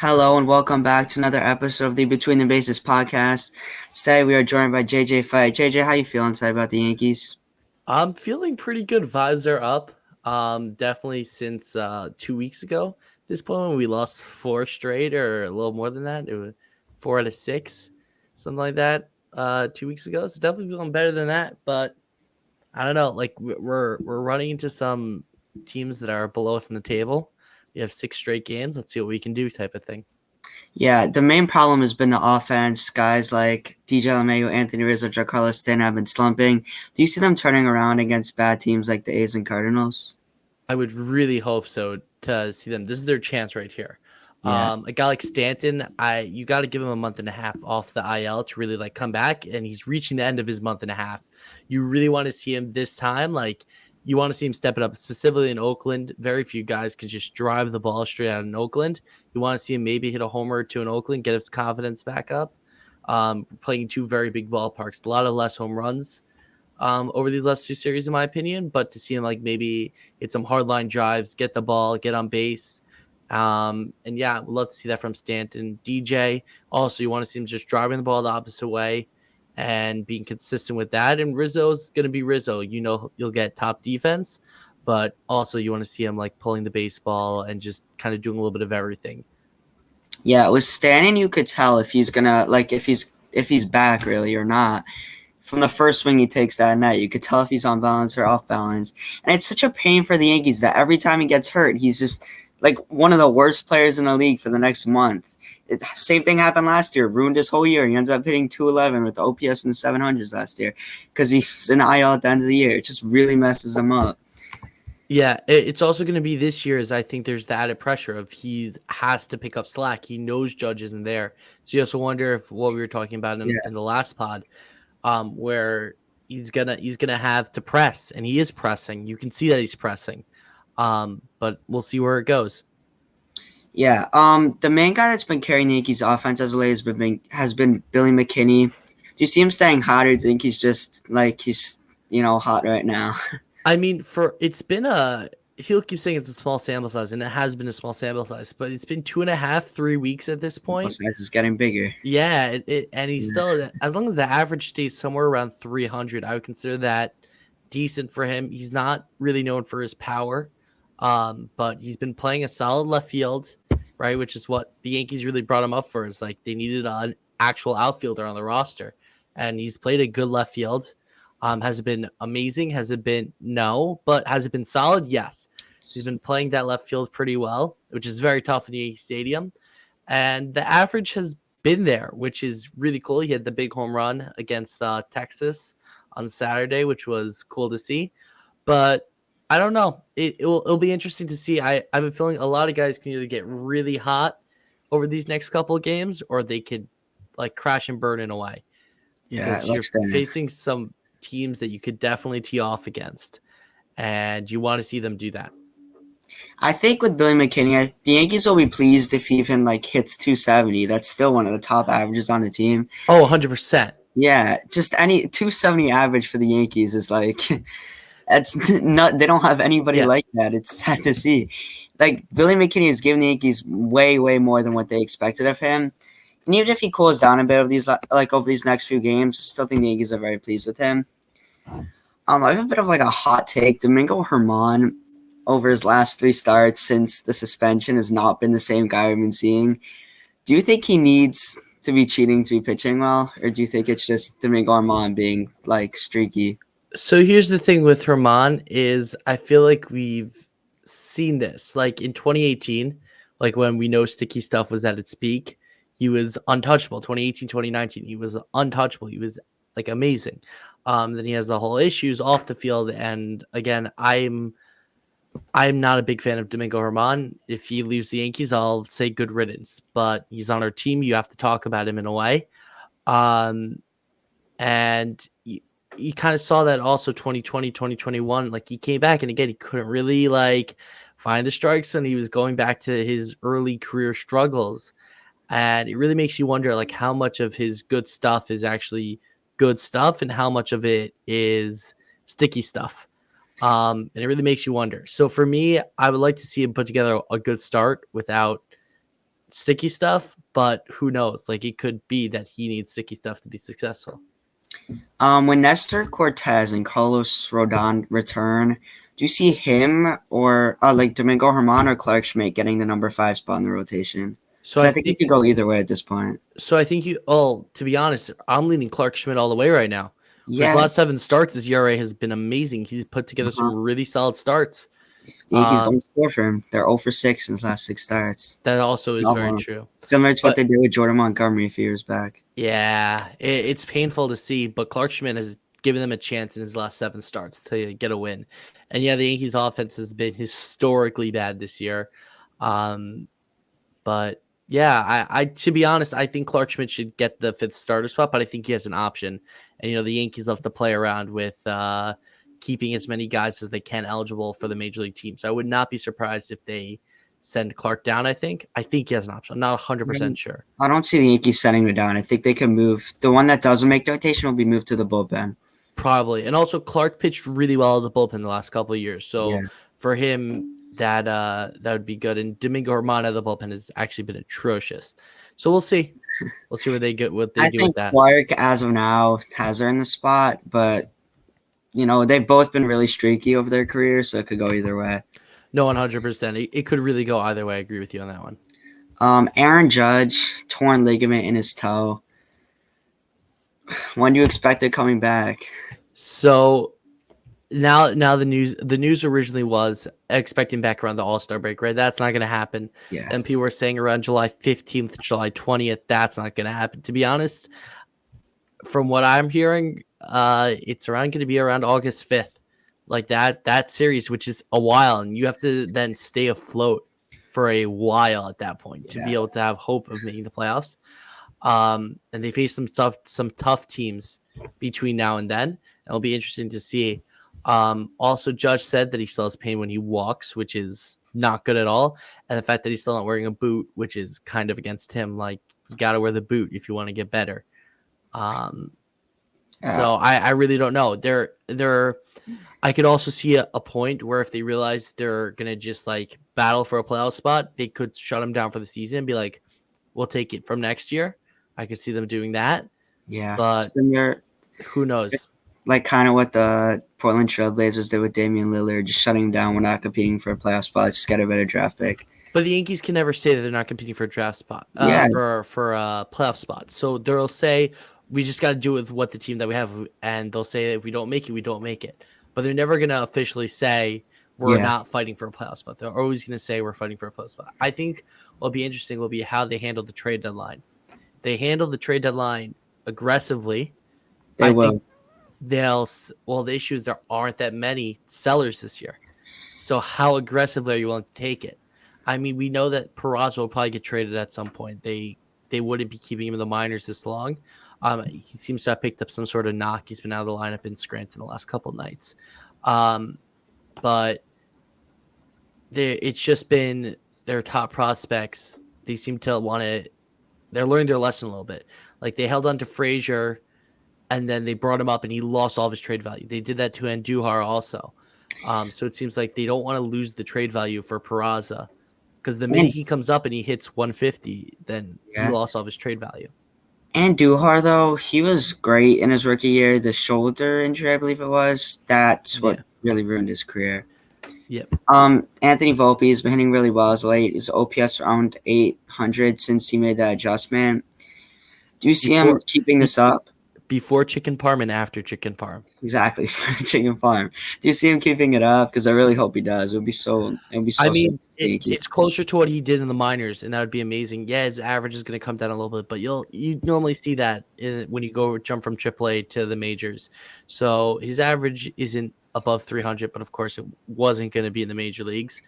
Hello and welcome back to another episode of the Between the Bases podcast. Today we are joined by JJ Fight. JJ, how you feeling today about the Yankees? I'm feeling pretty good. Vibes are up. Definitely since 2 weeks ago. At this point, when we lost four straight, or a little more than that, it was 4 out of 6, something like that. 2 weeks ago, so definitely feeling better than that. But I don't know. Like we're running into some teams that are below us in the table. We have 6 straight games. Let's see what we can do, type of thing. Yeah, the main problem has been the offense. Guys like DJ LeMahieu, Anthony Rizzo, Giancarlo Stanton have been slumping. Do you see them turning around against bad teams like the A's and Cardinals? I would really hope so to see them. This is their chance right here. Yeah. A guy like Stanton, you got to give him a month and a half off the IL to really like come back, and he's reaching the end of his month and a half. You really want to see him this time, like you want to see him step it up, specifically in Oakland. Very few guys can just drive the ball straight out in Oakland. You want to see him maybe hit a homer or two in Oakland, get his confidence back up. Playing two very big ballparks, a lot of less home runs over these last two series, in my opinion. But to see him like maybe hit some hard line drives, get the ball, get on base. And yeah, we'd love to see that from Stanton. DJ, also, you want to see him just driving the ball the opposite way and being consistent with that. And Rizzo's going to be Rizzo. You know, you'll get top defense, but also you want to see him like pulling the baseball and just kind of doing a little bit of everything. Yeah, with Stanton you could tell if he's gonna if he's back really or not. From the first swing he takes that night, you could tell if he's on balance or off balance. And it's such a pain for the Yankees that every time he gets hurt, he's just like one of the worst players in the league for the next month. Same thing happened last year, ruined his whole year. He ends up hitting 211 with the OPS in the 700s last year because he's in the IL at the end of the year. It just really messes him up. Yeah, it's also going to be this year, as I think there's the added pressure of he has to pick up slack. He knows Judge isn't there. So you also wonder if what we were talking about in the last pod, where he's gonna have to press, and he is pressing. You can see that he's pressing. But we'll see where it goes. Yeah. The main guy that's been carrying the Yankees offense as of late has been Billy McKinney. Do you see him staying hot, or do you think he's just like he's hot right now? I mean, for it's been a he'll keep saying it's a small sample size, and it has been a small sample size, but it's been 2.5, 3 weeks at this Sample point. size is getting bigger. Yeah, and he's Yeah. still, as long as the average stays somewhere around 300, I would consider that decent for him. He's not really known for his power, but he's been playing a solid left field, right? Which is what the Yankees really brought him up for. Is like they needed an actual outfielder on the roster, and he's played a good left field. Has it been amazing? Has it been no? But has it been solid? Yes. He's been playing that left field pretty well, which is very tough in Yankee Stadium, and the average has been there, which is really cool. He had the big home run against Texas on Saturday, which was cool to see. But I don't know. It'll be interesting to see. I have a feeling a lot of guys can either get really hot over these next couple of games, or they could like crash and burn in a way, Yeah, because like you're Stanton. facing some teams that you could definitely tee off against, and you want to see them do that. I think with Billy McKinney, the Yankees will be pleased if he even like hits 270. That's still one of the top averages on the team. Oh, 100%. Yeah, just any 270 average for the Yankees is like that's not. They don't have anybody Yeah. like that. It's sad to see. Like Billy McKinney has given the Yankees way, way more than what they expected of him. And even if he cools down a bit of these like over these next few games, I still think the Yankees are very pleased with him. I have a bit of like a hot take. Domingo Herman over his last three starts since the suspension has not been the same guy we've been seeing. Do you think he needs to be cheating to be pitching well, or do you think it's just Domingo Herman being like streaky? So here's the thing with Herman is I feel like we've seen this like in 2018, like when we know sticky stuff was at its peak, he was untouchable. 2018, 2019, he was untouchable. He was like amazing. Then he has the whole issues off the field, and again, I'm not a big fan of Domingo Herman. If he leaves the Yankees, I'll say good riddance. But he's on our team. You have to talk about him in a way. Um, and you kind of saw that also 2020, 2021. Like he came back, and again, he couldn't really like find the strikes, and he was going back to his early career struggles. And it really makes you wonder like how much of his good stuff is actually good stuff and how much of it is sticky stuff. And it really makes you wonder. So for me, I would like to see him put together a good start without sticky stuff, but who knows? Like, it could be that he needs sticky stuff to be successful. When Nestor Cortez and Carlos Rodon return, do you see him or like Domingo Herman or Clark Schmidt getting the number 5 spot in the rotation? So Because I I think you think could go either way at this point. so I think you oh, to be honest, I'm leaning Clark Schmidt all the way right now. For his last Yes. 7 starts, his ERA has been amazing. He's put together some Uh-huh. really solid starts. The Yankees don't score for him. They're 0 for 6 in his last 6 starts. That also is very true. Similar to what But they did with Jordan Montgomery a few years back. yeah, it's painful to see, but Clark Schmidt has given them a chance in his last 7 starts to get a win. And yeah, the Yankees offense has been historically bad this year. But yeah, I to be honest, I think Clark Schmidt should get the 5th starter spot, but I think he has an option. And the Yankees love to play around with keeping as many guys as they can eligible for the major league team. So I would not be surprised if they send Clark down. I think he has an option. I'm not 100% sure. I don't see the Yankees sending him down. I think they can move. The one that doesn't make the rotation will be moved to the bullpen. Probably. And also Clark pitched really well at the bullpen the last couple of years. So for him, that would be good. And Domingo Herman at the bullpen has actually been atrocious. So we'll see. We'll see what they do with that. I think Clark, as of now, has her in the spot, but they've both been really streaky over their careers, so it could go either way. No, 100%. It could really go either way. I agree with you on that one. Aaron Judge, torn ligament in his toe. When do you expect it coming back? So now the news originally was expecting back around the All-Star break, right? That's not going to happen. Yeah. And people were saying around July 15th, July 20th. That's not going to happen. To be honest, from what I'm hearing, it's around going to be around August 5th. Like that series, which is a while, and you have to then stay afloat for a while at that point to be able to have hope of making the playoffs. And they face some tough teams between now and then. It'll be interesting to see. Also, Judge said that he still has pain when he walks, which is not good at all. And the fact that he's still not wearing a boot, which is kind of against him. Like, you got to wear the boot if you want to get better. So I really don't know. I could also see a point where if they realize they're going to just like battle for a playoff spot, they could shut him down for the season and be like, we'll take it from next year. I could see them doing that. Yeah. But who knows? Like kind of what the Portland Trailblazers did with Damian Lillard, just shutting him down. We're not competing for a playoff spot. Just get a better draft pick. But the Yankees can never say that they're not competing for a draft spot, for a playoff spot. So they'll say, we just got to do with what the team that we have. And they'll say, if we don't make it, we don't make it. But they're never going to officially say we're not fighting for a playoff spot. They're always going to say we're fighting for a playoff spot. I think what'll be interesting will be how they handle the trade deadline. They handle the trade deadline aggressively. They will. The issue is there aren't that many sellers this year. So how aggressively are you willing to take it? I mean, we know that Peraza will probably get traded at some point. They wouldn't be keeping him in the minors this long. He seems to have picked up some sort of knock. He's been out of the lineup in Scranton the last couple of nights. But it's just been their top prospects. They seem to want to – they're learning their lesson a little bit. Like, they held on to Frazier, and then they brought him up, and he lost all of his trade value. They did that to Andujar also. So it seems like they don't want to lose the trade value for Peraza, because the minute he comes up and he hits 150, then he lost all of his trade value. And Duhar, though, he was great in his rookie year. The shoulder injury, I believe it was, that's what really ruined his career. Yep. Anthony Volpe has been hitting really well as late. His OPS around 800 since he made that adjustment. Do you see him keeping this up? Before Chicken Parm and after Chicken Parm. Exactly, Chicken Farm. Do you see him keeping it up? Because I really hope he does. It would be so. I mean, it's closer to what he did in the minors, and that would be amazing. Yeah, his average is going to come down a little bit, but you normally see that when you jump from AAA to the majors. So his average isn't above 300, but of course it wasn't going to be in the major leagues.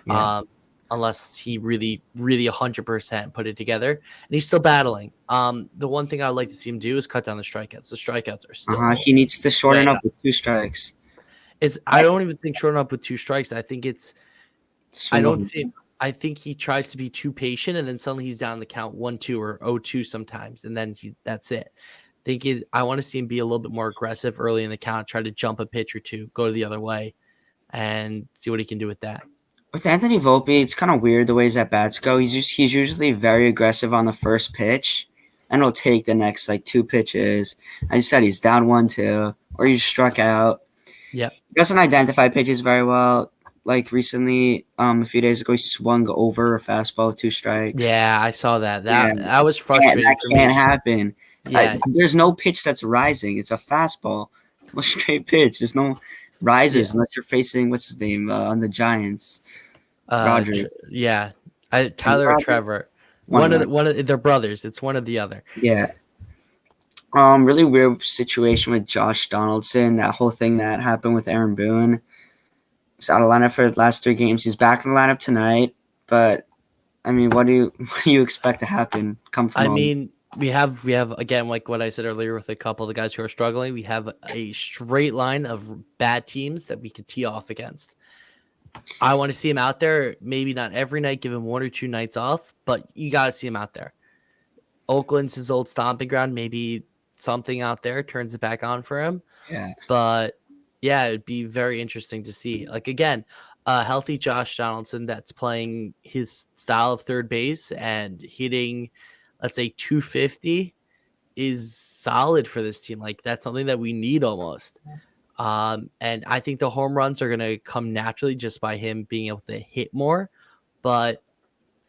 Yeah. Unless he really, really 100% put it together. And he's still battling. The one thing I would like to see him do is cut down the strikeouts. The strikeouts are still he needs to shorten up with 2 strikes. I don't even think shorten up with 2 strikes. I think I think he tries to be too patient, and then suddenly he's down the count 1-2 or 0-2 sometimes, and then that's it. I want to see him be a little bit more aggressive early in the count, try to jump a pitch or two, go the other way, and see what he can do with that. With Anthony Volpe, it's kind of weird the ways that bats go. He's usually very aggressive on the first pitch, and he'll take the next like two pitches. I just said he's down 1-2, or he's struck out. Yeah. He doesn't identify pitches very well. Like recently, a few days ago, he swung over a fastball with 2 strikes. Yeah, I saw that. Yeah, That was frustrating that for can't me. happen. Yeah. There's no pitch that's rising. It's a fastball. It's a straight pitch. There's no risers Yeah. unless you're facing what's his name on the Giants, Rogers. Yeah. Tim Tyler or Rogers, Trevor. one of them. One of their brothers. It's one or the other. Yeah. Really weird situation with Josh Donaldson. That whole thing that happened with Aaron Boone. He's out of lineup for the last 3 games. He's back in the lineup tonight, but I mean, what do you expect to happen? Come from I all mean, we have again, like what I said earlier, with a couple of the guys who are struggling. We have a straight line of bad teams that we could tee off against. I want to see him out there. Maybe not every night, give him 1 or 2 nights off, but you got to see him out there. Oakland's his old stomping ground. Maybe something out there turns it back on for him. Yeah. But yeah, it'd be very interesting to see. Like again, a healthy Josh Donaldson that's playing his style of third base and hitting, let's say 250, is solid for this team. Like that's something that we need almost. And I think the home runs are going to come naturally just by him being able to hit more. But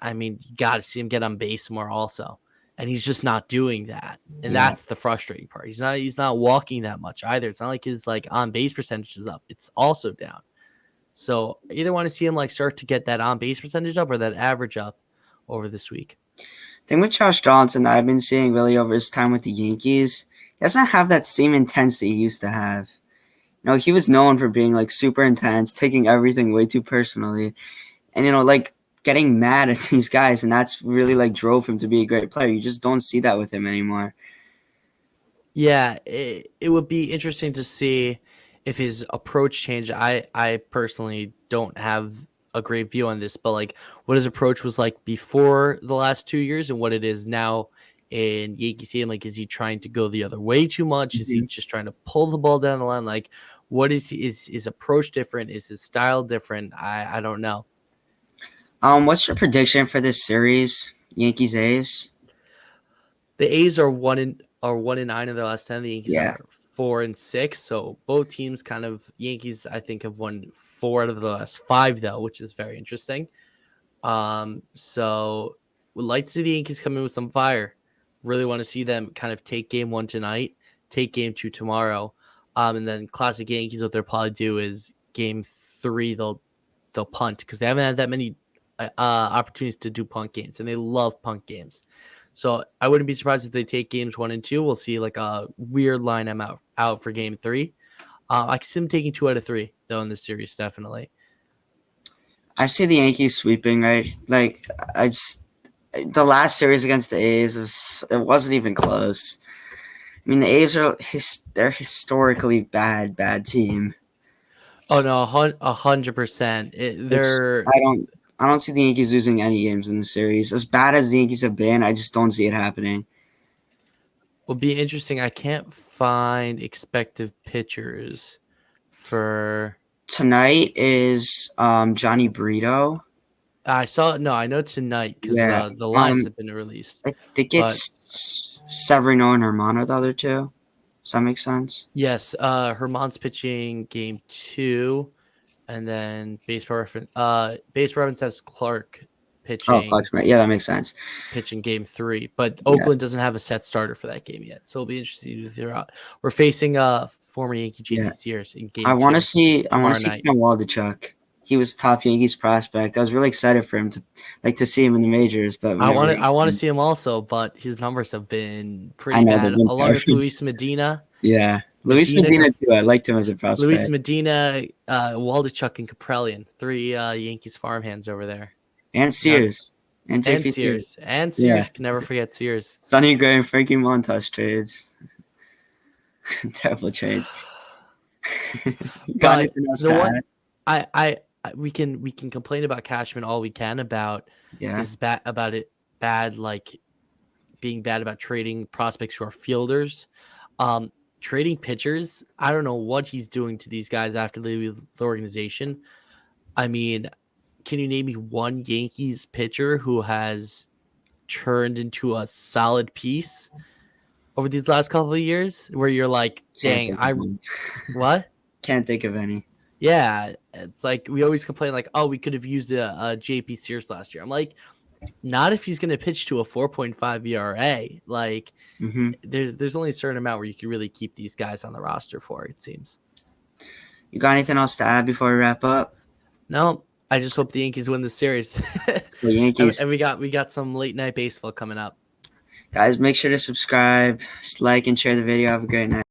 I mean, you got to see him get on base more also. And he's just not doing that. And Yeah. that's the frustrating part. He's not walking that much either. It's not like his like on base percentage is up. It's also down. So I either want to see him like start to get that on base percentage up or that average up over this week. Thing with Josh Johnson that I've been seeing really over his time with the Yankees, he doesn't have that same intensity he used to have. You know, he was known for being like super intense, taking everything way too personally, and like getting mad at these guys, and that's really like drove him to be a great player. You just don't see that with him anymore. Yeah, it would be interesting to see if his approach changed. I personally don't have a great view on this, but like what his approach was like before the last 2 years and what it is now in Yankee Stadium. Like, is he trying to go the other way too much? Is he Mm-hmm. just trying to pull the ball down the line? Like, what is his approach different? Is his style different? I don't know. What's your prediction for this series, Yankees A's? The A's are 1-9 in their last 10. The Yankees Yeah, are 4-6. So both teams kind of Yankees, I think, have won 4 out of the last 5 though, which is very interesting. So would like to see the Yankees come in with some fire. Really want to see them kind of take game 1 tonight, take game 2 tomorrow. And then classic Yankees, what they'll probably do is game 3 they'll punt because they haven't had that many opportunities to do punt games, and they love punt games. So I wouldn't be surprised if they take games 1 and 2. We'll see like a weird line I'm out for game 3. I can see them taking 2 out of 3 though in this series, definitely. I see the Yankees sweeping. The last series against the A's it wasn't even close. I mean, the A's they're historically bad team. Oh no, 100%. They're I don't see the Yankees losing any games in the series. As bad as the Yankees have been, I just don't see it happening. will be interesting. I can't find expected pitchers for Tonight is Johnny Brito. I saw no, I know tonight because Yeah. the lines have been released. I think But it's Severino and Hermano, the other two. Does that make sense? yes, Herman's pitching game 2, and then base reference has Clark Oh, pitching Clark's right. Yeah, that makes sense. game 3. But Yeah. Oakland doesn't have a set starter for that game yet, so it'll be interesting to figure out. We're facing former Yankee JD Sears in game 2. I want to see tomorrow night. Ken Waldichuk. He was top Yankees prospect. I was really excited for him to see him in the majors, but I want to see him also, but his numbers have been pretty I know, bad. they've been Along with terrible. Luis Medina. Yeah, Luis Medina too. I liked him as a prospect. Luis Medina, Waldichuk, and Kaprelian, 3 Yankees farmhands over there. And Sears. And JP Sears. And Sears. Yeah. Can never forget Sears. Sonny Gray and Frankie Montas trades. Terrible trades. Got anything else to add? We can complain about Cashman all we can about his bad like being bad about trading prospects who are fielders. Trading pitchers, I don't know what he's doing to these guys after they leave the organization. I mean, can you name me one Yankees pitcher who has turned into a solid piece over these last couple of years where you're like, Can't dang, think of I any. what? Can't think of any. Yeah, it's like we always complain like, oh, we could have used a JP Sears last year. I'm like, not if he's going to pitch to a 4.5 ERA. Like, Hmm. there's only a certain amount where you can really keep these guys on the roster for. It seems. You got anything else to add before we wrap up? No, I just hope the Yankees win the series, Let's go Yankees. and we got some late night baseball coming up. Guys, make sure to subscribe, like, and share the video. Have a great night.